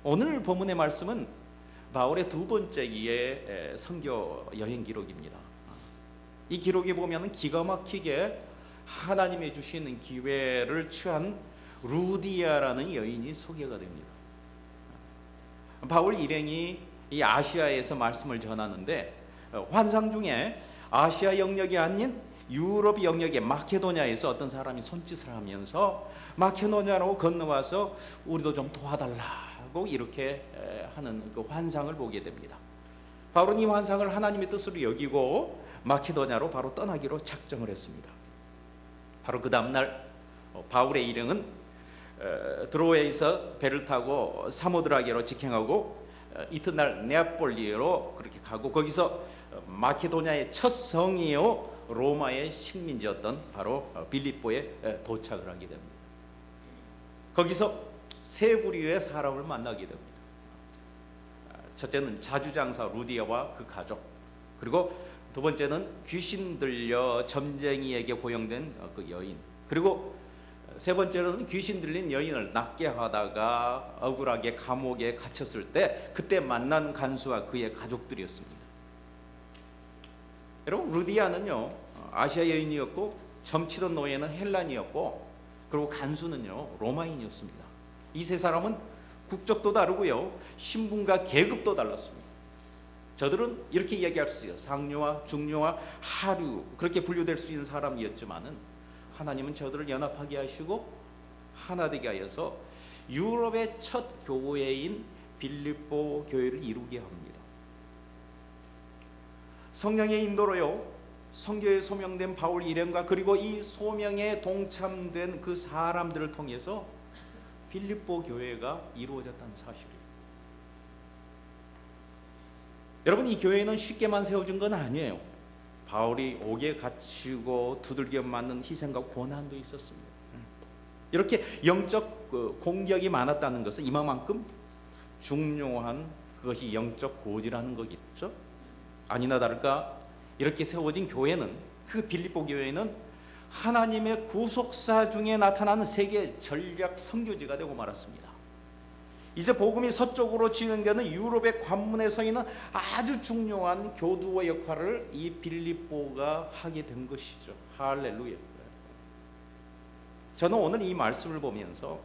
오늘 본문의 말씀은 바울의 두 번째 기의 선교 여행 기록입니다. 이 기록에 보면 기가 막히게 하나님이 주시는 기회를 취한 루디아라는 여인이 소개가 됩니다. 바울 일행이 이 아시아에서 말씀을 전하는데 환상 중에 아시아 영역이 아닌 유럽 영역의 마케도냐에서 어떤 사람이 손짓을 하면서 마케도냐로 건너와서 우리도 좀 도와달라고 이렇게 하는 그 환상을 보게 됩니다. 바울은 이 환상을 하나님의 뜻으로 여기고 마케도냐로 바로 떠나기로 작정을 했습니다. 바로 그 다음날 바울의 일행은 드로에에서 배를 타고 사모드라게로 직행하고 이튿날 네아폴리로 그렇게 가고 거기서 마케도냐의 첫 성이요 로마의 식민지였던 바로 빌립보에 도착을 하게 됩니다. 거기서 세 부류의 사람을 만나게 됩니다. 첫째는 자주장사 루디아와 그 가족, 그리고 두 번째는 귀신 들려 점쟁이에게 고용된 그 여인, 그리고 세 번째로는 귀신 들린 여인을 낫게 하다가 억울하게 감옥에 갇혔을 때 그때 만난 간수와 그의 가족들이었습니다. 여러분, 루디아는요 아시아 여인이었고 점치던 노예는 헬란이었고 그리고 간수는요 로마인이었습니다. 이 세 사람은 국적도 다르고요 신분과 계급도 달랐습니다. 저들은 이렇게 이야기할 수 있어요. 상류와 중류와 하류 그렇게 분류될 수 있는 사람이었지만은 하나님은 저들을 연합하게 하시고 하나 되게 하여서 유럽의 첫 교회인 빌립보 교회를 이루게 합니다. 성령의 인도로요 선교에 소명된 바울 일행과 그리고 이 소명에 동참된 그 사람들을 통해서 빌립보 교회가 이루어졌다는 사실이에요. 여러분, 이 교회는 쉽게만 세워진 건 아니에요. 바울이 옥에 갇히고 두들겨 맞는 희생과 고난도 있었습니다. 이렇게 영적 공격이 많았다는 것은 이만큼 중요한 그것이 영적 고지라는 거겠죠. 아니나 다를까 이렇게 세워진 교회는 그 빌립보 교회는 하나님의 구속사 중에 나타나는 세계 전략 선교지가 되고 말았습니다. 이제 복음이 서쪽으로 진행되는 유럽의 관문에 서 있는 아주 중요한 교두의 역할을 이 빌립보가 하게 된 것이죠. 할렐루야. 저는 오늘 이 말씀을 보면서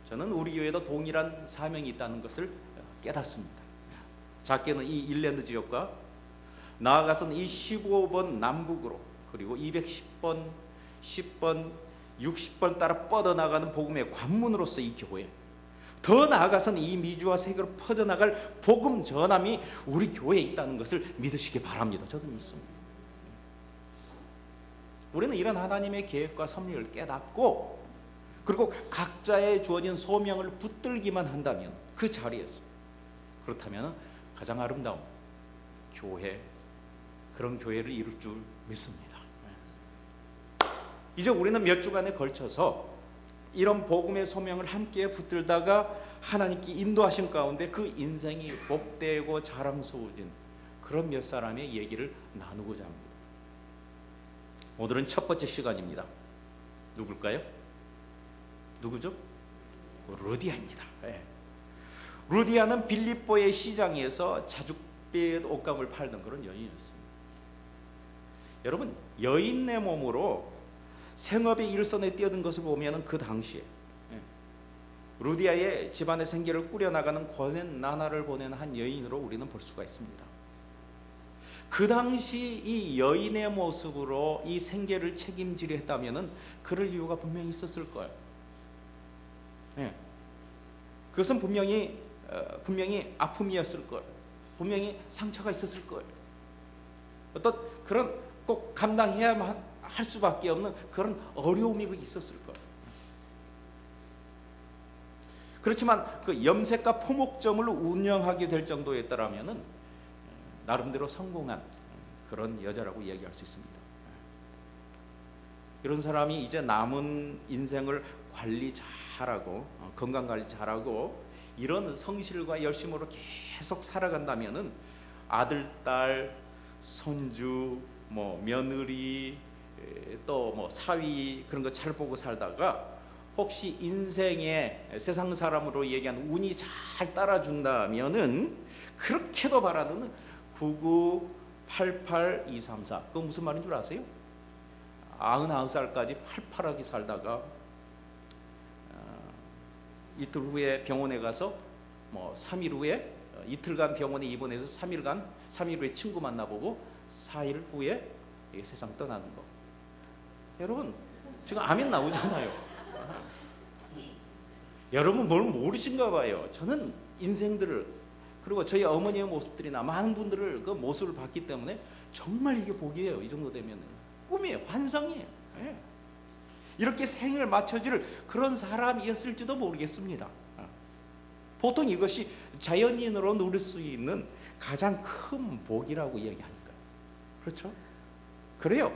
저는 우리 교회도 동일한 사명이 있다는 것을 깨닫습니다. 작게는 이 일랜드 지역과 나아가서는 이 15번 남북으로 그리고 210번, 10번, 60번 따라 뻗어나가는 복음의 관문으로서 이 교회, 더 나아가서는 이 미주와 세계로 퍼져나갈 복음 전함이 우리 교회에 있다는 것을 믿으시기 바랍니다. 저도 믿습니다. 우리는 이런 하나님의 계획과 섭리를 깨닫고 그리고 각자의 주어진 소명을 붙들기만 한다면 그 자리에서 그렇다면 가장 아름다운 교회, 그런 교회를 이룰 줄 믿습니다. 이제 우리는 몇 주간에 걸쳐서 이런 복음의 소명을 함께 붙들다가 하나님께 인도하신 가운데 그 인생이 복되고 자랑스러워진 그런 몇 사람의 얘기를 나누고자 합니다. 오늘은 첫 번째 시간입니다. 누굴까요? 누구죠? 루디아입니다. 루디아는 빌립보의 시장에서 자줏빛 옷감을 팔던 그런 여인이었습니다. 여러분, 여인의 몸으로 생업의 일선에 뛰어든 것을 보면 그 당시에 루디아의 집안의 생계를 꾸려나가는 고된 나날을 보낸 한 여인으로 우리는 볼 수가 있습니다. 그 당시 이 여인의 모습으로 이 생계를 책임지려 했다면 그럴 이유가 분명히 있었을 거예요. 그것은 분명히 아픔이었을 거예요. 분명히 상처가 있었을 거예요. 어떤 그런 꼭 감당해야만 할 수밖에 없는 그런 어려움이 있었을 거예요. 그렇지만 그 염색과 포목점을 운영하게 될 정도였다라면은 나름대로 성공한 그런 여자라고 이야기할 수 있습니다. 이런 사람이 이제 남은 인생을 관리 잘하고 건강 관리 잘하고 이런 성실과 열심으로 계속 살아간다면은 아들, 딸, 손주, 며느리 또 사위 그런 거 잘 보고 살다가 혹시 인생에 세상 사람으로 얘기하는 운이 잘 따라준다면은 그렇게도 바라는 9988234, 그거 무슨 말인 줄 아세요? 99살까지 팔팔하게 살다가 이틀 후에 병원에 가서 3일 후에 이틀간 병원에 입원해서 3일 후에 친구 만나보고 4일 후에 세상 떠나는 거. 여러분 지금 아멘 나오잖아요. 여러분 뭘 모르신가 봐요. 저는 인생들을, 그리고 저희 어머니의 모습들이나 많은 분들을 그 모습을 봤기 때문에 정말 이게 복이에요. 이 정도 되면 꿈이에요, 환상이에요. 예. 이렇게 생을 맞춰줄 그런 사람이었을지도 모르겠습니다. 보통 이것이 자연인으로 누릴 수 있는 가장 큰 복이라고 이야기하니까요. 그렇죠? 그래요.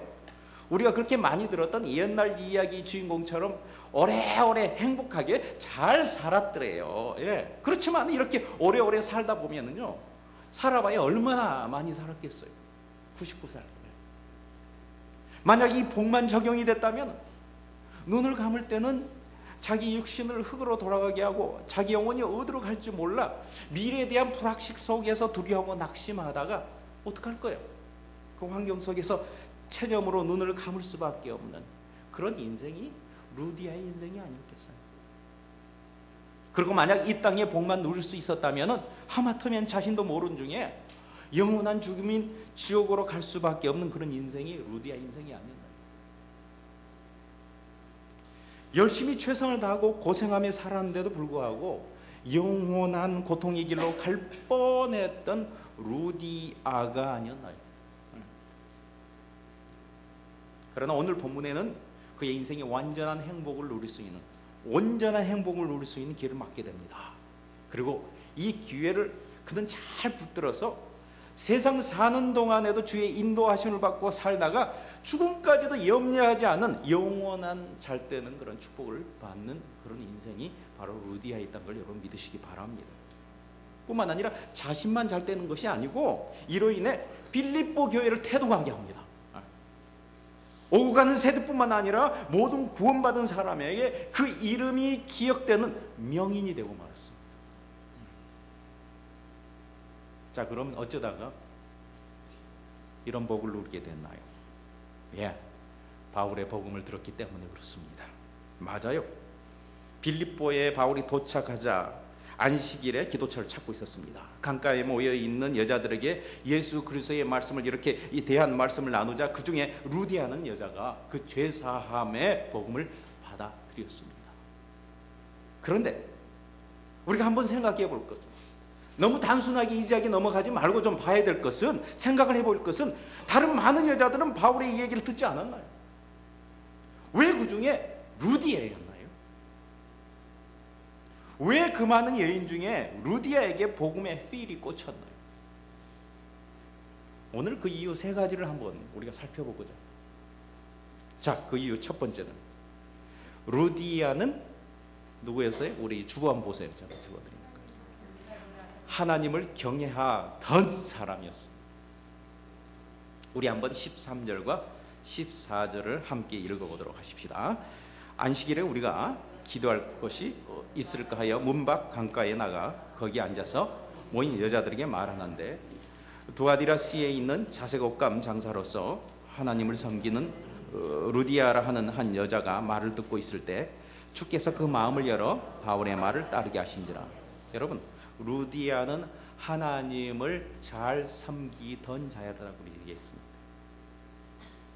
우리가 그렇게 많이 들었던 옛날 이야기 주인공처럼 오래오래 행복하게 잘 살았더래요. 예. 그렇지만 이렇게 오래오래 살다 보면은요, 살아봐야 얼마나 많이 살았겠어요. 99살. 만약 이 복만 적용이 됐다면 눈을 감을 때는 자기 육신을 흙으로 돌아가게 하고 자기 영혼이 어디로 갈지 몰라 미래에 대한 불확실 속에서 두려워하고 낙심하다가 어떡할 거예요? 그 환경 속에서 체념으로 눈을 감을 수밖에 없는 그런 인생이 루디아의 인생이 아니었겠어요? 그리고 만약 이 땅의 복만 누릴 수 있었다면 하마터면 자신도 모르는 중에 영원한 죽음인 지옥으로 갈 수밖에 없는 그런 인생이 루디아 인생이 아니었나요? 열심히 최선을 다하고 고생하며 살았는데도 불구하고 영원한 고통의 길로 갈 뻔했던 루디아가 아니었나요? 그러나 오늘 본문에는 그의 인생의 완전한 행복을 누릴 수 있는, 온전한 행복을 누릴 수 있는 길을 맞게 됩니다. 그리고 이 기회를 그는 잘 붙들어서 세상 사는 동안에도 주의 인도하심을 받고 살다가 죽음까지도 염려하지 않은 영원한 잘 되는 그런 축복을 받는 그런 인생이 바로 루디아였다는 걸 여러분 믿으시기 바랍니다. 뿐만 아니라 자신만 잘 되는 것이 아니고 이로 인해 빌립보 교회를 태동하게 합니다. 오고 가는 세대뿐만 아니라 모든 구원받은 사람에게 그 이름이 기억되는 명인이 되고 말았습니다. 자, 그럼 어쩌다가 이런 복을 누리게 됐나요? 예, 바울의 복음을 들었기 때문에 그렇습니다. 맞아요. 빌립보에 바울이 도착하자 안식일에 기도처를 찾고 있었습니다. 강가에 모여 있는 여자들에게 예수 그리스도의 말씀을 이렇게 대한 말씀을 나누자 그 중에 루디아는 여자가 그 죄사함의 복음을 받아들였습니다. 그런데 우리가 한번 생각해 볼 것은, 너무 단순하게 이지하게 넘어가지 말고 좀 봐야 될 것은, 생각을 해볼 것은, 다른 많은 여자들은 바울의 이 얘기를 듣지 않았나요? 왜 그 중에 루디아였나요? 왜 그 많은 여인 중에 루디아에게 복음의 필이 꽂혔나요? 오늘 그 이유 세 가지를 한번 우리가 살펴보고자. 자, 그 이유 첫 번째는, 루디아는 누구였어요? 우리 주보 한번 보세요. 제가 적어드립니다. 하나님을 경외하던 사람이었습니다. 우리 한번 13절과 14절을 함께 읽어보도록 하십시다. 안식일에 우리가 기도할 것이 있을까 하여 문 밖 강가에 나가 거기 앉아서 모인 여자들에게 말하는데, 두아디라시에 있는 자색옷감 장사로서 하나님을 섬기는 루디아라 하는 한 여자가 말을 듣고 있을 때 주께서 그 마음을 열어 바울의 말을 따르게 하신지라. 여러분, 루디아는 하나님을 잘 섬기던 자라고 얘기했습니다.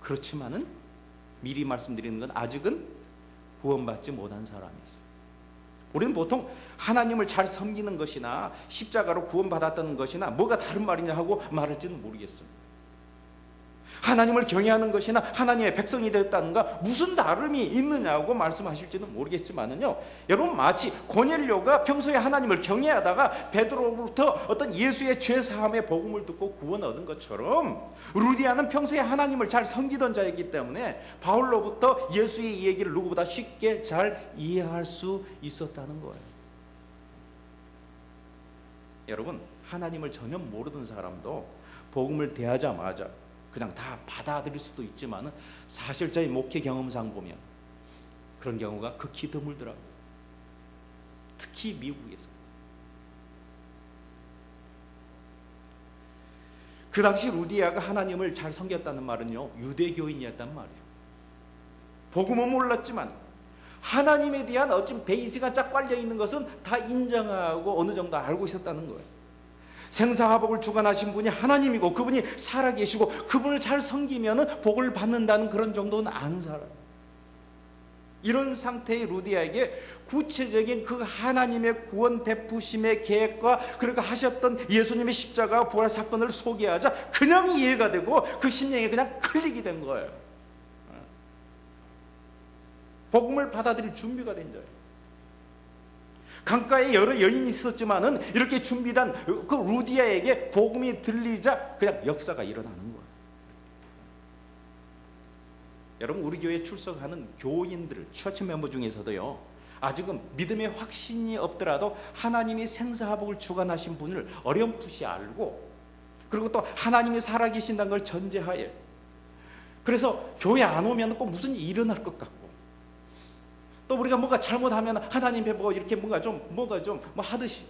그렇지만은 미리 말씀드리는 건 아직은 구원받지 못한 사람이었어요. 우리는 보통 하나님을 잘 섬기는 것이나 십자가로 구원받았다는 것이나 뭐가 다른 말이냐 하고 말할지는 모르겠습니다. 하나님을 경외하는 것이나 하나님의 백성이 되었다는가 무슨 다름이 있느냐고 말씀하실지는 모르겠지만은요, 여러분, 마치 고넬료가 평소에 하나님을 경외하다가 베드로로부터 어떤 예수의 죄사함의 복음을 듣고 구원 얻은 것처럼 루디아는 평소에 하나님을 잘 섬기던 자이기 때문에 바울로부터 예수의 이 얘기를 누구보다 쉽게 잘 이해할 수 있었다는 거예요. 여러분, 하나님을 전혀 모르던 사람도 복음을 대하자마자 그냥 다 받아들일 수도 있지만 사실 저희 목회 경험상 보면 그런 경우가 극히 드물더라고요. 특히 미국에서. 그 당시 루디아가 하나님을 잘 섬겼다는 말은요, 유대교인이었단 말이에요. 복음은 몰랐지만 하나님에 대한 어떤 베이스가 쫙 깔려 있는 것은 다 인정하고 어느 정도 알고 있었다는 거예요. 생사화복을 주관하신 분이 하나님이고 그분이 살아계시고 그분을 잘 섬기면 복을 받는다는 그런 정도는 아는 사람. 이런 상태의 루디아에게 구체적인 그 하나님의 구원 베푸심의 계획과 그렇게 하셨던 예수님의 십자가 부활 사건을 소개하자 그냥 이해가 되고 그 심령에 그냥 클릭이 된 거예요. 복음을 받아들일 준비가 된 거예요. 강가에 여러 여인이 있었지만은 이렇게 준비된 그 루디아에게 복음이 들리자 그냥 역사가 일어나는 거예요. 여러분, 우리 교회에 출석하는 교인들, 처치 멤버 중에서도요, 아직은 믿음의 확신이 없더라도 하나님이 생사화복을 주관하신 분을 어렴풋이 알고, 그리고 또 하나님이 살아계신다는 걸 전제하에, 그래서 교회 안 오면 꼭 무슨 일이 일어날 것 같고, 또 우리가 뭔가 잘못하면 하나님 배보고 이렇게 뭔가 좀 뭐 하듯이,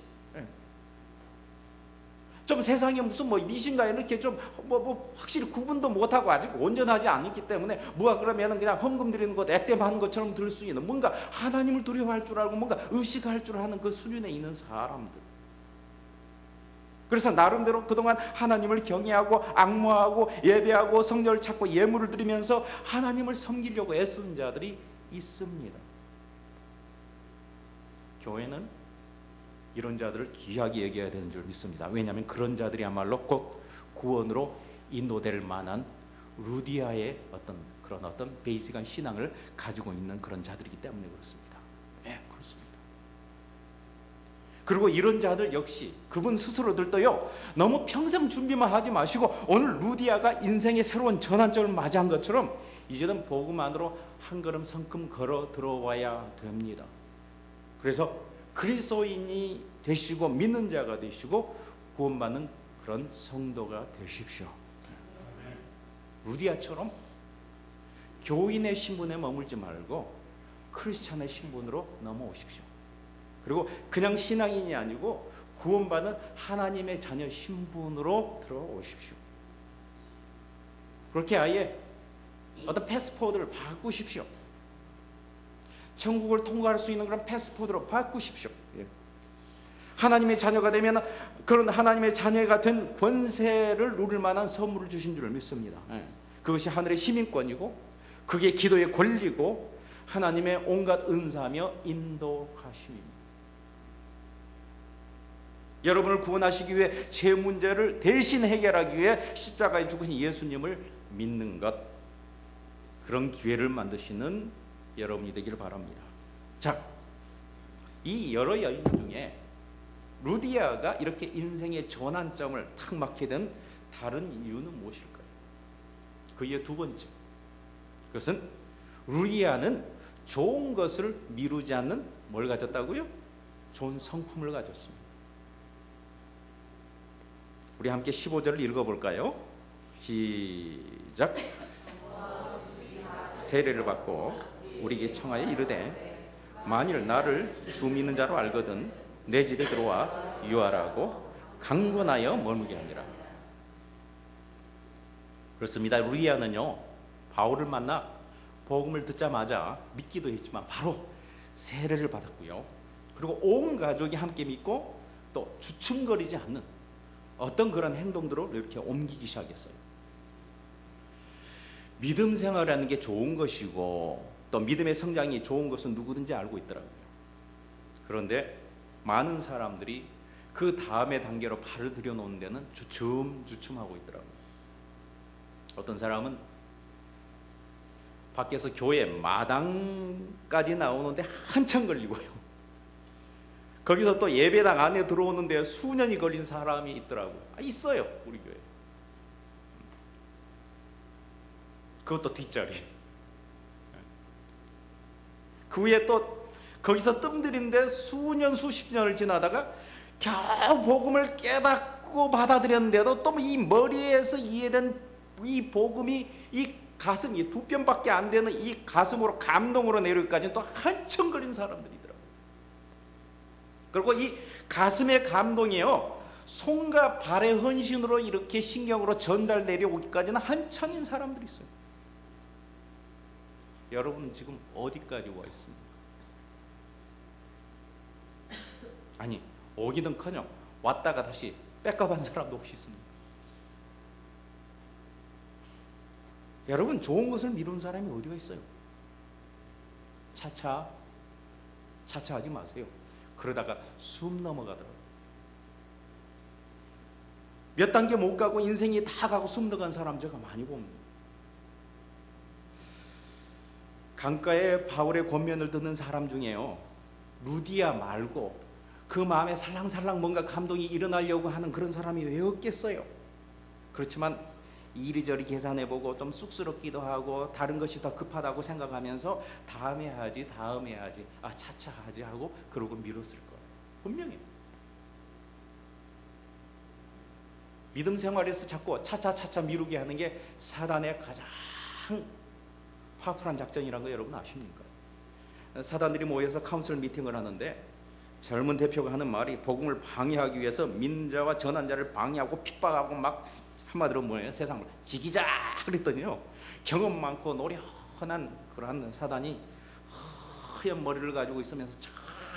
좀 세상에 무슨 뭐 미신가 이렇게 좀 뭐 확실히 구분도 못하고 아직 온전하지 않기 때문에 뭐가 그러면은 그냥 헌금 드리는 것, 액땜하는 것처럼 들 수 있는, 뭔가 하나님을 두려워할 줄 알고 뭔가 의식할 줄 아는 그 수준에 있는 사람들. 그래서 나름대로 그동안 하나님을 경외하고 악모하고 예배하고 성령을 찾고 예물을 드리면서 하나님을 섬기려고 애쓰는 자들이 있습니다. 교회는 이런 자들을 귀하게 여겨야 되는 줄 믿습니다. 왜냐하면 그런 자들이야말로 곧 구원으로 인도될 만한 루디아의 어떤 베이직한 신앙을 가지고 있는 그런 자들이기 때문에 그렇습니다. 네, 그렇습니다. 그리고 이런 자들 역시 그분 스스로들도요, 너무 평생 준비만 하지 마시고 오늘 루디아가 인생의 새로운 전환점을 맞이한 것처럼 이제는 복음 안으로 한 걸음 성큼 걸어 들어와야 됩니다. 그래서 그리스도인이 되시고 믿는 자가 되시고 구원받는 그런 성도가 되십시오. 루디아처럼 교인의 신분에 머물지 말고 크리스찬의 신분으로 넘어오십시오. 그리고 그냥 신앙인이 아니고 구원받은 하나님의 자녀 신분으로 들어오십시오. 그렇게 아예 어떤 패스포드를 바꾸십시오. 천국을 통과할 수 있는 그런 패스포드로 바꾸십시오. 하나님의 자녀가 되면 그런 하나님의 자녀가 된 권세를 누릴 만한 선물을 주신 줄 믿습니다. 그것이 하늘의 시민권이고 그게 기도의 권리고 하나님의 온갖 은사며 인도하심입니다. 여러분을 구원하시기 위해 제 문제를 대신 해결하기 위해 십자가에 죽으신 예수님을 믿는 것, 그런 기회를 만드시는 여러분이 되기를 바랍니다. 자, 이 여러 여인 중에 루디아가 이렇게 인생의 전환점을 탁 맞게 된 다른 이유는 무엇일까요? 그의 두 번째, 그것은 루디아는 좋은 것을 미루지 않는 뭘 가졌다고요? 좋은 성품을 가졌습니다. 우리 함께 15절을 읽어볼까요? 시작. 세례를 받고 우리에게 청하여 이르되 만일 나를 주 믿는 자로 알거든 내 집에 들어와 유하라고 강권하여 머물게 하니라. 그렇습니다. 루디아는요, 바울을 만나 복음을 듣자마자 믿기도 했지만 바로 세례를 받았고요. 그리고 온 가족이 함께 믿고 또 주춤거리지 않는 어떤 그런 행동들을 이렇게 옮기기 시작했어요. 믿음 생활이라는 게 좋은 것이고 또 믿음의 성장이 좋은 것은 누구든지 알고 있더라고요. 그런데 많은 사람들이 그 다음의 단계로 발을 들여놓는 데는 주춤하고 있더라고요. 어떤 사람은 밖에서 교회 마당까지 나오는데 한참 걸리고요. 거기서 또 예배당 안에 들어오는데 수년이 걸린 사람이 있더라고요. 있어요, 우리 교회. 그것도 뒷자리. 그 후에 또 거기서 뜸들인데 수년 수십 년을 지나다가 겨우 복음을 깨닫고 받아들였는데도 또 이 머리에서 이해된 이 복음이 이 가슴이 두 뼘밖에 안 되는 이 가슴으로 감동으로 내려기까지는 또 한참 걸린 사람들이더라고요. 그리고 이 가슴의 감동이요, 손과 발의 헌신으로 이렇게 신경으로 전달 내려오기까지는 한참인 사람들이 있어요. 여러분은 지금 어디까지 와 있습니까? 아니, 오기는커녕 왔다가 다시 백업한 사람도 혹시 있습니까? 여러분, 좋은 것을 미루는 사람이 어디가 있어요? 차차 하지 마세요. 그러다가 숨 넘어가더라고요. 몇 단계 못 가고 인생이 다 가고 숨 넘어간 사람 제가 많이 봅니다. 강가에 바울의 권면을 듣는 사람 중에요, 루디아 말고 그 마음에 살랑살랑 뭔가 감동이 일어나려고 하는 그런 사람이 왜 없겠어요? 그렇지만 이리저리 계산해보고 좀 쑥스럽기도 하고 다른 것이 더 급하다고 생각하면서 다음에 하지 차차 하지 하고 그러고 미뤘을 거예요. 분명히. 믿음 생활에서 자꾸 차차 미루게 하는 게 사단의 가장 파워풀한 작전이라는 거 여러분 아십니까? 사단들이 모여서 카운슬 미팅을 하는데 젊은 대표가 하는 말이, 복음을 방해하기 위해서 민자와 전환자를 방해하고 핍박하고 막, 한마디로 뭐예요? 세상을 지기자 그랬더니요, 경험 많고 노련한 그러한 사단이 허연 머리를 가지고 있으면서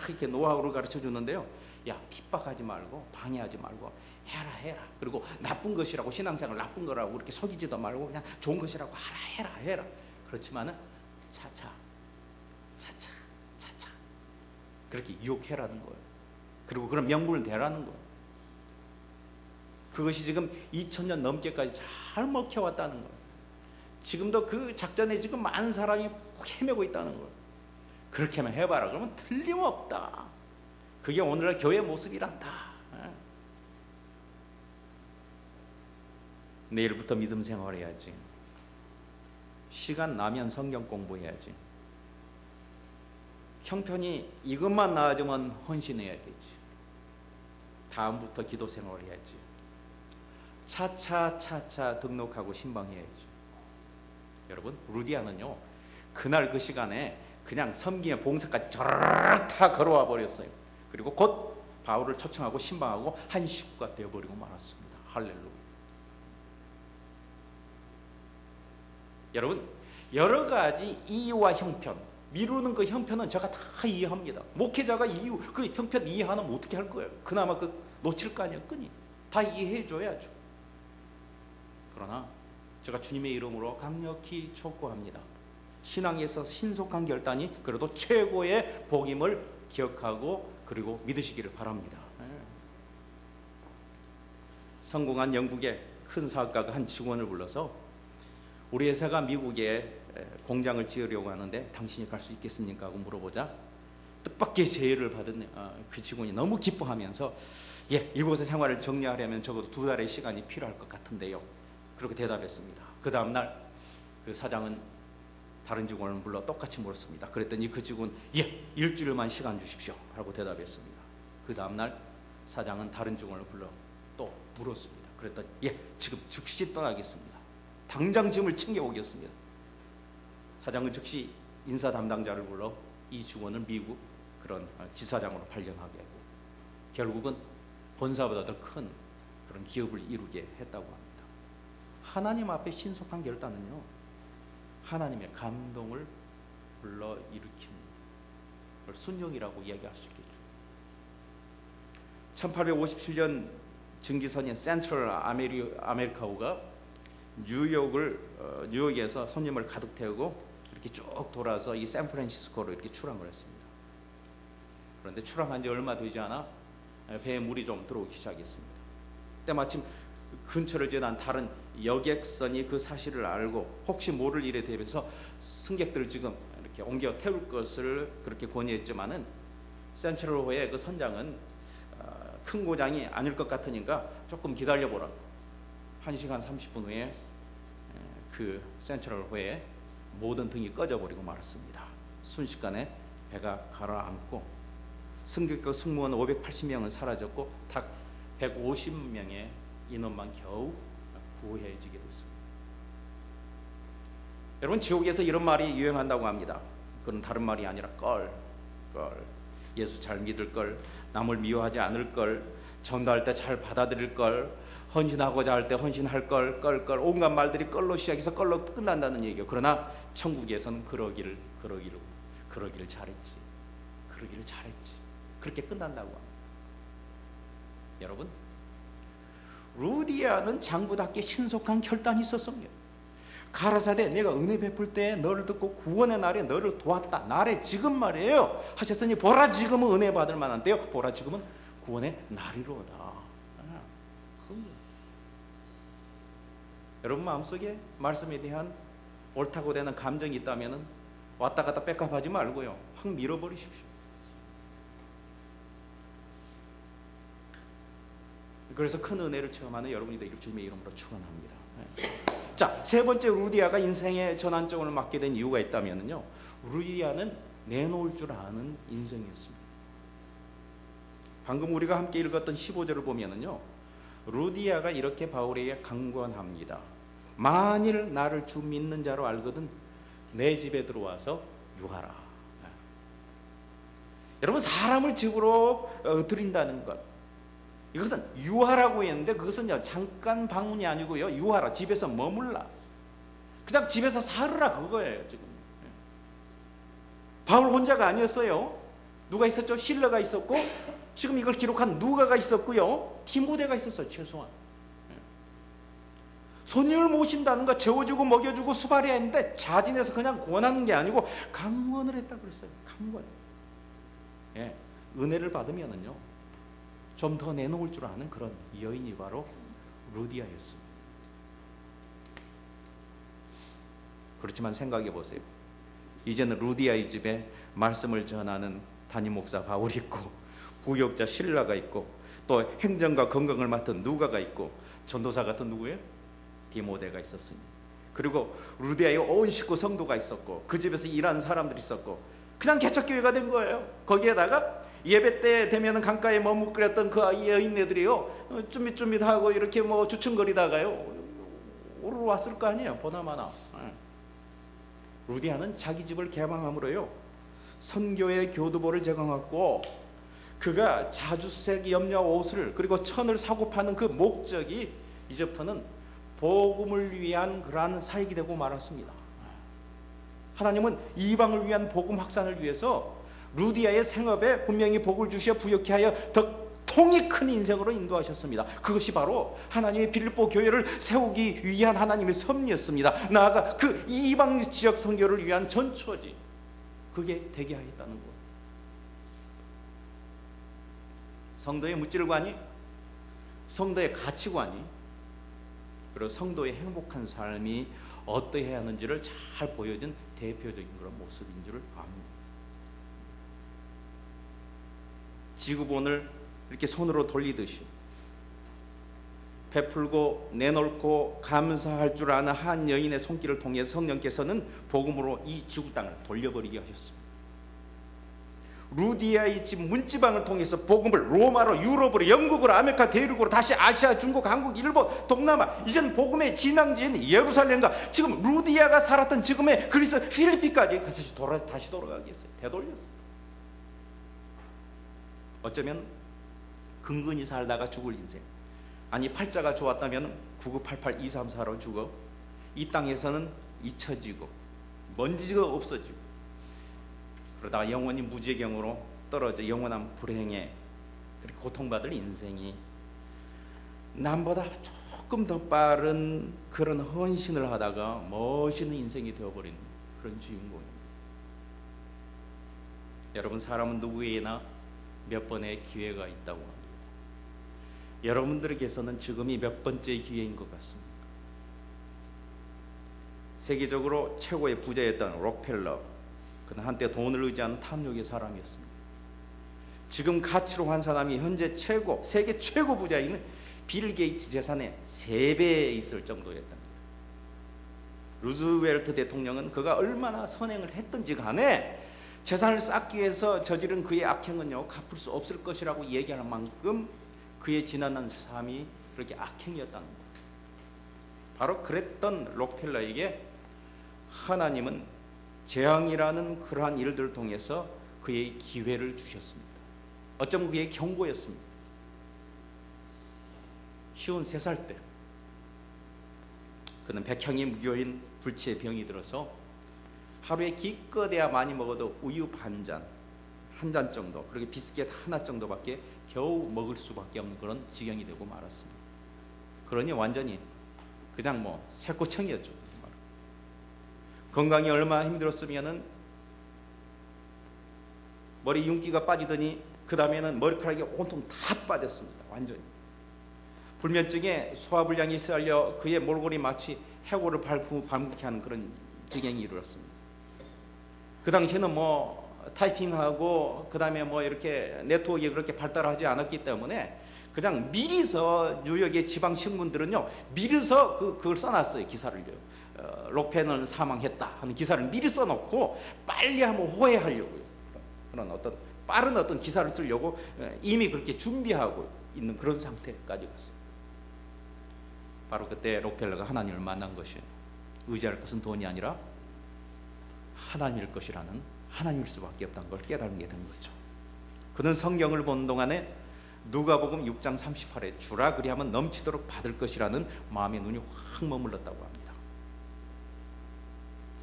이렇게 노하우를 가르쳐 주는데요, 야, 핍박하지 말고 방해하지 말고 해라. 그리고 나쁜 것이라고, 신앙생활 나쁜 거라고 그렇게 속이지도 말고 그냥 좋은 것이라고 해라. 그렇지만은 차차 그렇게 유혹해라는 거예요. 그리고 그런 명분을 대라는 거예요. 그것이 지금 2000년 넘게까지 잘 먹혀왔다는 거예요. 지금도 그 작전에 지금 많은 사람이 헤매고 있다는 거예요. 그렇게 하면 해봐라. 그러면 틀림없다. 그게 오늘날 교회 모습이란다. 내일부터 믿음 생활해야지. 시간 나면 성경 공부해야지. 형편이 이것만 나아지면 헌신해야 되지. 다음부터 기도 생활해야지. 차차 등록하고 신방해야지. 여러분, 루디아는요, 그날 그 시간에 그냥 섬김의 봉사까지 저르르 다 걸어와 버렸어요. 그리고 곧 바울을 초청하고 신방하고 한 식구가 되어버리고 말았습니다. 할렐루야. 여러분, 여러 가지 이유와 형편, 미루는 그 형편은 제가 다 이해합니다. 목회자가 그 형편 이해하면 어떻게 할 거예요? 그나마 놓칠 거 아니에요, 끈이. 다 이해해 줘야죠. 그러나 제가 주님의 이름으로 강력히 촉구합니다. 신앙에서 신속한 결단이 그래도 최고의 복임을 기억하고 그리고 믿으시기를 바랍니다. 성공한 영국의 큰 사업가가 한 직원을 불러서, 우리 회사가 미국에 공장을 지으려고 하는데 당신이 갈 수 있겠습니까? 하고 물어보자 뜻밖의 제의를 받은 그 직원이 너무 기뻐하면서, 예, 이곳의 생활을 정리하려면 적어도 2달의 시간이 필요할 것 같은데요. 그렇게 대답했습니다. 그 다음날 그 사장은 다른 직원을 불러 똑같이 물었습니다. 그랬더니 그 직원, 예, 일주일만 시간 주십시오 라고 대답했습니다. 그 다음날 사장은 다른 직원을 불러 또 물었습니다. 그랬더니, 예, 지금 즉시 떠나겠습니다. 당장 짐을 챙겨오겠습니다. 사장은 즉시 인사 담당자를 불러 이 직원을 미국 그런 지사장으로 발령하게 하고 결국은 본사보다 더 큰 그런 기업을 이루게 했다고 합니다. 하나님 앞에 신속한 결단은요, 하나님의 감동을 불러일으키는 걸 순종이라고 이야기할 수 있겠죠. 1857년 증기선인 센트럴 아메리카우가 뉴욕에서 손님을 가득 태우고 이렇게 쭉 돌아서 이 샌프란시스코로 이렇게 출항을 했습니다. 그런데 출항한 지 얼마 되지 않아 배에 물이 좀 들어오기 시작했습니다. 때마침 근처를 지난 다른 여객선이 그 사실을 알고 혹시 모를 일에 대비해서 승객들을 지금 이렇게 옮겨 태울 것을 그렇게 권유했지만은 센트럴호의 그 선장은 큰 고장이 아닐 것 같으니까 조금 기다려보라. 1시간 30분 후에 그 센트럴호의 모든 등이 꺼져버리고 말았습니다. 순식간에 배가 가라앉고 승객과 승무원 580명은 사라졌고 딱 150명의 인원만 겨우 구해지게 됐습니다. 여러분, 지옥에서 이런 말이 유행한다고 합니다. 그건 다른 말이 아니라 걸. 예수 잘 믿을 걸, 남을 미워하지 않을 걸, 전도할 때 잘 받아들일 걸, 헌신하고자 할 때 헌신할 걸, 온갖 말들이 걸로 시작해서 걸로 끝난다는 얘기예요. 그러나 천국에서는 그러기를 잘했지. 그렇게 끝난다고 합니다. 여러분, 루디아는 장부답게 신속한 결단이 있었습니다. 가라사대 내가 은혜 베풀 때 너를 듣고 구원의 날에 너를 도왔다. 날에 지금 말이에요 하셨으니 보라 지금은 은혜 받을 만한 때요. 보라 지금은 구원의 날이로다. 여러분 마음속에 말씀에 대한 옳다고 되는 감정이 있다면 왔다 갔다 백업하지 말고요, 확 밀어버리십시오. 그래서 큰 은혜를 체험하는 여러분이 되기를 주님의 이름으로 축원합니다. 자, 세 번째 루디아가 인생의 전환점을 맞게 된 이유가 있다면요, 루디아는 내놓을 줄 아는 인생이었습니다. 방금 우리가 함께 읽었던 15절을 보면은요, 루디아가 이렇게 바울에게 강권합니다. 만일 나를 주 믿는 자로 알거든 내 집에 들어와서 유하라. 여러분, 사람을 집으로 들인다는 것, 이것은 유하라고 했는데 그것은 잠깐 방문이 아니고요, 유하라, 집에서 머물라, 그냥 집에서 살으라, 그거예요. 지금 바울 혼자가 아니었어요. 누가 있었죠? 실러가 있었고, 지금 이걸 기록한 누가가 있었고요, 디모데가 있었어요. 최소한 손님을 모신다는 거, 재워주고 먹여주고 수발해야 했는데 자진해서 그냥 권하는 게 아니고 강권을 했다고 그랬어요. 강권. 은혜를 받으면은요 좀 더 내놓을 줄 아는 그런 여인이 바로 루디아였습니다. 그렇지만 생각해 보세요. 이제는 루디아의 집에 말씀을 전하는 담임 목사 바울이 있고, 부역자 실라가 있고, 또 행정과 건강을 맡은 누가가 있고, 전도사 같은 누구예요? 디모데가 있었으니, 그리고 루디아의 온 식구 성도가 있었고, 그 집에서 일하는 사람들이 있었고, 그냥 개척교회가 된 거예요. 거기에다가 예배 때 되면은 강가에 머뭇거렸던 그 여인네들이요, 쭈밋쭈밋하고 이렇게 뭐 주춤거리다가요 오르러 왔을 거 아니에요. 보나마나. 루디아는 자기 집을 개방함으로요 선교의 교두보를 제공했고, 그가 자주색 염려 옷을 그리고 천을 사고 파는 그 목적이 이제부터는 복음을 위한 그러한 사역이 되고 말았습니다. 하나님은 이방을 위한 복음 확산을 위해서 루디아의 생업에 분명히 복을 주시어 부욕케 하여 더 통이 큰 인생으로 인도하셨습니다. 그것이 바로 하나님의 빌립보 교회를 세우기 위한 하나님의 섭리였습니다. 나아가 그 이방 지역 선교를 위한 전초지, 그게 되게 하겠다는 것. 성도의 물질관이, 성도의 가치관이, 그리고 성도의 행복한 삶이 어떠해야 하는지를 잘 보여준 대표적인 그런 모습인 줄 압니다. 지구본을 이렇게 손으로 돌리듯이 베풀고 내놓고 감사할 줄 아는 한 여인의 손길을 통해 성령께서는 복음으로 이 지구 땅을 돌려버리게 하셨습니다. 루디아의 집 문지방을 통해서 복음을 로마로, 유럽으로, 영국으로, 아메리카 대륙으로, 다시 아시아, 중국, 한국, 일본, 동남아, 이젠 복음의 진앙지인 예루살렘과 지금 루디아가 살았던 지금의 그리스, 필리핀까지 다시 돌아가게 했어요. 되돌렸어요. 어쩌면 근근히 살다가 죽을 인생, 아니 팔자가 좋았다면 9988 234로 죽어 이 땅에서는 잊혀지고 먼지가 없어지고, 그러다가 영원히 무지경으로 떨어져 영원한 불행에 그렇게 고통받을 인생이 남보다 조금 더 빠른 그런 헌신을 하다가 멋있는 인생이 되어버리는 그런 주인공입니다. 여러분, 사람은 누구에나 몇 번의 기회가 있다고 합니다. 여러분들에게서는 지금이 몇 번째 기회인 것 같습니다. 세계적으로 최고의 부자였던 록펠러, 그는 한때 돈을 의지하는 탐욕의 사람이었습니다. 지금 가치로 환산하면 현재 세계 최고 부자인 빌 게이츠 재산의 3배에 있을 정도였답니다. 루즈벨트 대통령은 그가 얼마나 선행을 했든지 간에 재산을 쌓기 위해서 저지른 그의 악행은요 갚을 수 없을 것이라고 얘기할 만큼 그의 지난한 삶이 그렇게 악행이었다는 것. 바로 그랬던 록펠러에게 하나님은 재앙이라는 그러한 일들을 통해서 그의 기회를 주셨습니다. 어쩌면 그의 경고였습니다. 쉬운 3살 때 그는 백향이 무교인 불치의 병이 들어서 하루에 기껏해야 많이 먹어도 우유 한 잔 정도, 그렇게 비스켓 하나 정도밖에 겨우 먹을 수밖에 없는 그런 지경이 되고 말았습니다. 그러니 완전히 그냥 새꼬챙이였죠. 건강이 얼마나 힘들었으면은 머리 윤기가 빠지더니 그 다음에는 머리카락이 온통 다 빠졌습니다. 완전히. 불면증에 소화불량이 쌓여 그의 몰골이 마치 해골을 밟게 하는 그런 지경이 이르렀습니다. 그 당시에는 타이핑하고 그 다음에 이렇게 네트워크가 그렇게 발달하지 않았기 때문에 그냥 미리서 뉴욕의 지방 신문들은요 미리서 그걸 써놨어요. 기사를요. 록펜은 사망했다 하는 기사를 미리 써놓고 빨리 한번 호해하려고요. 그런 빠른 기사를 쓰려고 이미 그렇게 준비하고 있는 그런 상태까지 갔어요. 바로 그때 록펠러가 하나님을 만난 것이에요. 의지할 것은 돈이 아니라 하나님일 것이라는, 하나님일 수밖에 없다는 걸 깨달게 된 거죠. 그는 성경을 보는 동안에 누가복음 6장 38에 주라 그리하면 넘치도록 받을 것이라는 마음의 눈이 확 머물렀다고 합니다.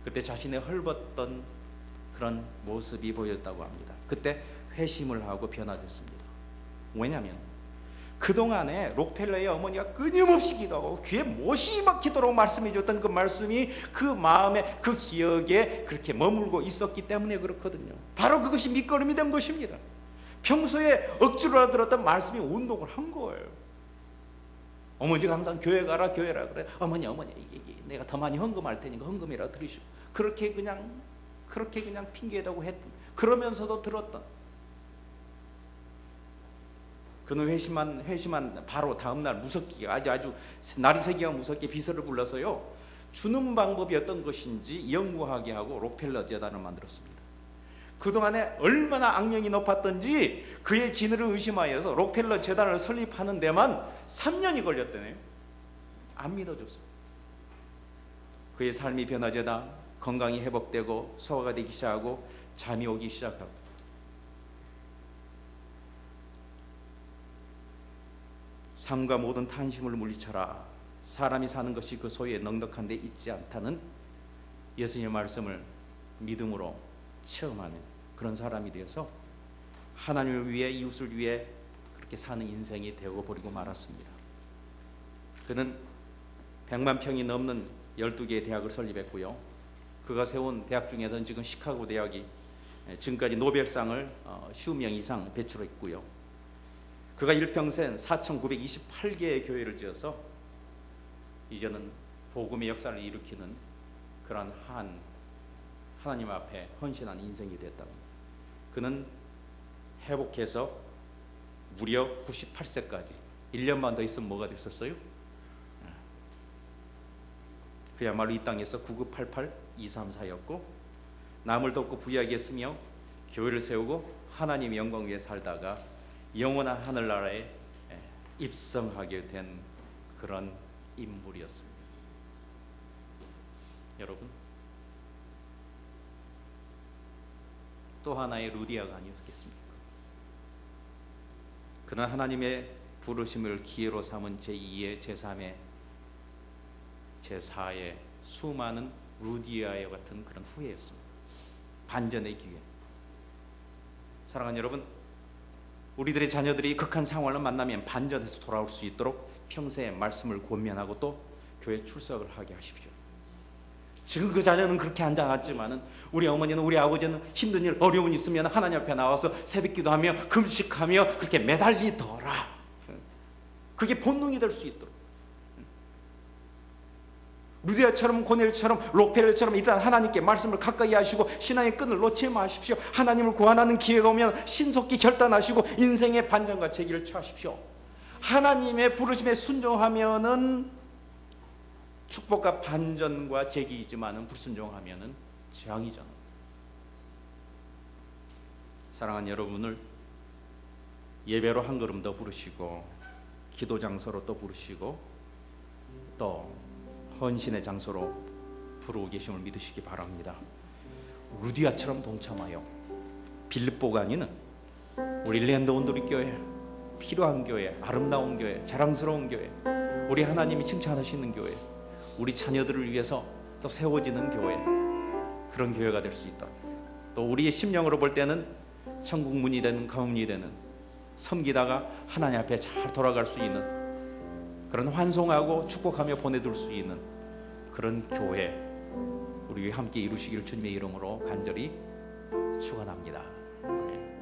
그때 자신의 헐벗던 그런 모습이 보였다고 합니다. 그때 회심을 하고 변화됐습니다. 왜냐하면 그동안에 록펠러의 어머니가 끊임없이 기도하고 귀에 못이 막히도록 말씀해 줬던 그 말씀이 그 마음에, 그 기억에 그렇게 머물고 있었기 때문에 그렇거든요. 바로 그것이 밑거름이 된 것입니다. 평소에 억지로 들었던 말씀이 운동을 한 거예요. 어머니가 항상 교회 가라 그래. 어머니 내가 더 많이 헌금할 테니까 헌금이라 드리시고, 그렇게 그냥 핑계대고 했던, 그러면서도 들었던. 그는 회심한 바로 다음날 무섭게 아주 날이 새기가 무섭게 비서를 불러서요 주는 방법이 어떤 것인지 연구하게 하고 록펠러 재단을 만들었습니다. 그동안에 얼마나 악명이 높았던지 그의 진위를 의심하여서 록펠러 재단을 설립하는 데만 3년이 걸렸다네요. 안 믿어줬어요. 그의 삶이 변화되다 건강이 회복되고 소화가 되기 시작하고 잠이 오기 시작하고, 삶과 모든 탄심을 물리쳐라. 사람이 사는 것이 그 소유에 넉넉한 데 있지 않다는 예수님의 말씀을 믿음으로 체험하는 그런 사람이 되어서 하나님을 위해, 이웃을 위해 그렇게 사는 인생이 되어버리고 말았습니다. 그는 100만 평이 넘는 12개의 대학을 설립했고요. 그가 세운 대학 중에서는 지금 시카고 대학이 지금까지 노벨상을 50명 이상 배출했고요. 그가 일평생 4,928개의 교회를 지어서 이제는 복음의 역사를 일으키는 그런 하나님 앞에 헌신한 인생이 됐다고. 그는 회복해서 무려 98세까지 1년만 더 있으면 뭐가 됐었어요? 그야말로 이 땅에서 9988 234였고 남을 돕고 부유하게 했으며 교회를 세우고 하나님의 영광 위에 살다가 영원한 하늘나라에 입성하게 된 그런 인물이었습니다. 여러분, 또 하나의 루디아가 아니었겠습니까? 그는 하나님의 부르심을 기회로 삼은 제2의, 제3의, 제4의 수많은 루디아와 같은 그런 후예였습니다. 반전의 기회. 사랑하는 여러분, 우리들의 자녀들이 극한 상황을 만나면 반전해서 돌아올 수 있도록 평생에 말씀을 권면하고 또 교회 출석을 하게 하십시오. 지금 그 자녀는 그렇게 앉아갔지만은 우리 어머니는, 우리 아버지는 힘든 일, 어려운 일 있으면 하나님 앞에 나와서 새벽기도하며 금식하며 그렇게 매달리더라. 그게 본능이 될 수 있도록. 루디아처럼, 고넬처럼, 록펠러처럼 일단 하나님께 말씀을 가까이 하시고 신앙의 끈을 놓지 마십시오. 하나님을 구원하는 기회가 오면 신속히 결단하시고 인생의 반전과 재기를 취하십시오. 하나님의 부르심에 순종하면은 축복과 반전과 재기이지만은 불순종하면은 재앙이잖아요. 사랑하는 여러분을 예배로 한 걸음 더 부르시고 기도 장소로 또 부르시고 또 헌신의 장소로 부르고 계심을 믿으시기 바랍니다. 루디아처럼 동참하여 빌립보가 아니는 우리 랜드 온도리 교회, 필요한 교회, 아름다운 교회, 자랑스러운 교회, 우리 하나님이 칭찬하시는 교회, 우리 자녀들을 위해서 또 세워지는 교회, 그런 교회가 될 수 있도록, 또 우리의 심령으로 볼 때는 천국 문이 되는, 가문이 되는, 섬기다가 하나님 앞에 잘 돌아갈 수 있는, 그런 환송하고 축복하며 보내둘 수 있는 그런 교회, 우리 함께 이루시기를 주님의 이름으로 간절히 축원합니다. 아멘.